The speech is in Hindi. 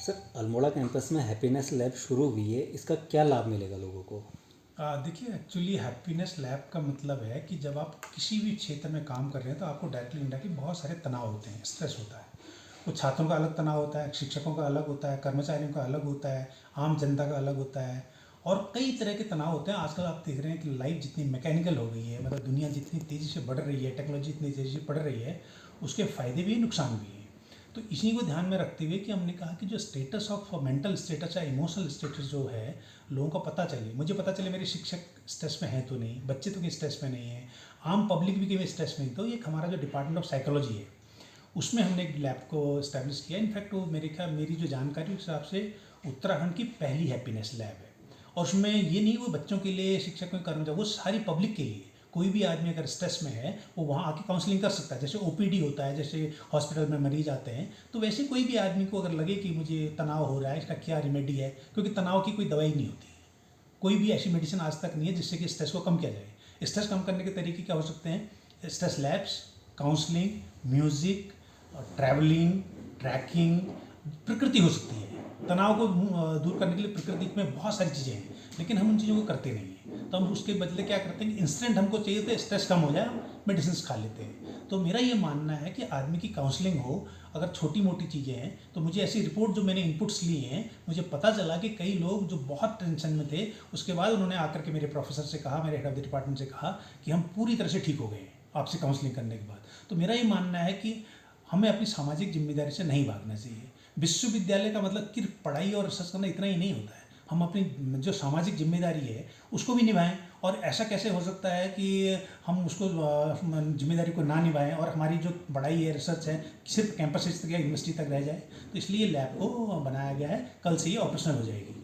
सर, अल्मोड़ा कैंपस में हैप्पीनेस लैब शुरू हुई है, इसका क्या लाभ मिलेगा लोगों को? देखिए, एक्चुअली हैप्पीनेस लैब का मतलब है कि जब आप किसी भी क्षेत्र में काम कर रहे हैं तो आपको डायरेक्टली इनडायरेक्टली बहुत सारे तनाव होते हैं, स्ट्रेस होता है। कुछ छात्रों का अलग तनाव होता है, शिक्षकों का अलग होता है, कर्मचारियों का अलग होता है, आम जनता का अलग होता है और कई तरह के तनाव होते हैं। आजकल आप देख रहे हैं कि लाइफ जितनी मैकेनिकल हो गई है, मतलब दुनिया जितनी तेज़ी से बढ़ रही है, टेक्नोलॉजी इतनी तेज़ी से बढ़ रही है, उसके फ़ायदे भी हैं, नुकसान भी हैं। तो इसी को ध्यान में रखते हुए कि हमने कहा कि जो स्टेटस ऑफ मेंटल स्टेटस या इमोशनल स्टेटस जो है लोगों को पता चले, मुझे पता चले मेरे शिक्षक स्ट्रेस में हैं तो नहीं, बच्चे तो कहीं स्ट्रेस में नहीं है, आम पब्लिक भी कहीं स्ट्रेस में नहीं। तो ये हमारा जो डिपार्टमेंट ऑफ साइकोलॉजी है उसमें हमने एक लैब को इस्टेब्लिश किया। इनफैक्ट वो मेरे ख्याल मेरी जो जानकारी उस हिसाब से उत्तराखंड की पहली हैप्पीनेस लैब है। और उसमें ये नहीं वो बच्चों के लिए, शिक्षकों के कर्मचारी, वो सारी पब्लिक के लिए। कोई भी आदमी अगर स्ट्रेस में है वो वहाँ आके काउंसलिंग कर सकता है। जैसे ओपीडी होता है, जैसे हॉस्पिटल में मरीज आते हैं, तो वैसे कोई भी आदमी को अगर लगे कि मुझे तनाव हो रहा है, इसका क्या रेमेडी है, क्योंकि तनाव की कोई दवाई नहीं होती है। कोई भी ऐसी मेडिसिन आज तक नहीं है जिससे कि स्ट्रेस को कम किया जाए। स्ट्रेस कम करने के तरीके क्या हो सकते हैं? Stress labs, counselling, music, travelling, trekking, प्रकृति हो सकती है। तनाव को दूर करने के लिए प्रकृति में बहुत सारी चीज़ें हैं, लेकिन हम उन चीज़ों को करते नहीं हैं। तो हम उसके बदले क्या करते हैं कि इंस्टेंट हमको चाहिए तो स्ट्रेस कम हो जाए, हम मेडिसिन खा लेते हैं। तो मेरा ये मानना है कि आदमी की काउंसलिंग हो, अगर छोटी मोटी चीज़ें हैं तो मुझे ऐसी रिपोर्ट, जो मैंने इनपुट्स लिए हैं, मुझे पता चला कि कई लोग जो बहुत टेंशन में थे, उसके बाद उन्होंने आकर के मेरे प्रोफेसर से कहा, मेरे हेड ऑफ द डिपार्टमेंट से कहा कि हम पूरी तरह से ठीक हो गए हैं आपसे काउंसलिंग करने के बाद। तो मेरा ये मानना है कि हमें अपनी सामाजिक जिम्मेदारी से नहीं भागना चाहिए। विश्वविद्यालय का मतलब सिर्फ पढ़ाई और रिसर्च करना इतना ही नहीं होता है। हम अपनी जो सामाजिक जिम्मेदारी है उसको भी निभाएं। और ऐसा कैसे हो सकता है कि हम उसको जिम्मेदारी को ना निभाएं और हमारी जो पढ़ाई है, रिसर्च है, सिर्फ कैंपस तक या यूनिवर्सिटी तक रह जाए। तो इसलिए लैब को बनाया गया है, कल से ये ऑपरेशनल हो जाएगी।